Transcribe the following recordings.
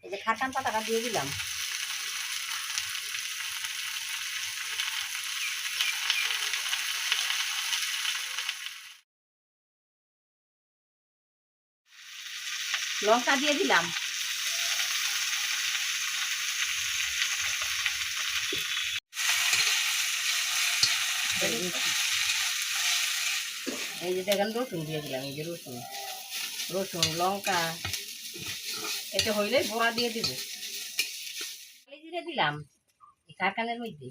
এই যে খাটান পাতাটা দিয়ে দিলাম। লঙ্কা দিয়ে দিলাম। এই যে দেখেন রসুন দিয়ে দিলাম। এই যে রসুন রসুন লঙ্কা এটা হইলে বড়া দিয়ে দিব। জিরে দিলাম এই কারখানের মধ্যে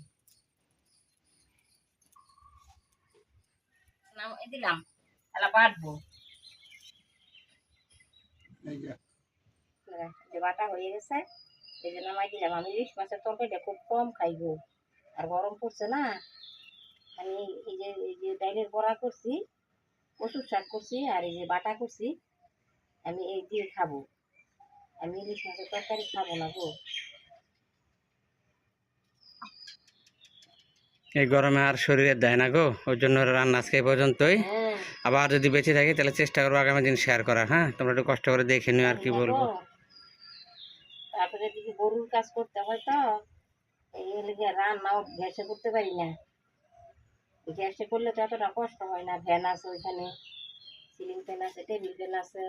দিলাম। তাহলে বাটবো। যে বাটা হয়ে গেছে এই যে নামাই দিলাম। আমি ইলিশ মাছের তরকারিটা খুব কম খাইবো, আর গরম পড়ছে না। আমি এই যে ডাইলের বড়া করছি, কচুর শাক করছি, আর এই যে বাটা করছি, আমি এই দিয়ে খাবো। আমি ইলিশ মাছের তরকারি খাবো না গো। এই গরমে আর শরীরে দেয় না গো, ওই জন্য রান্না আজকে এই পর্যন্তই। আবার যদি বেঁচে থাকি তাহলে চেষ্টা করবো আগামী দিন শেয়ার করার। হ্যাঁ, তোমরা একটু কষ্ট করে দেখে নিও আর কি বলবো। তারপরে দিকে গরুর কাজ করতে হয় তো এই লেগে রান্নাও গ্যাসে করতে পারি না। গ্যাসে করলে তো এতটা কষ্ট হয় না। ফ্যান আছে ওইখানে, সিলিং ফ্যান আছে, টেবিল ফ্যান আছে।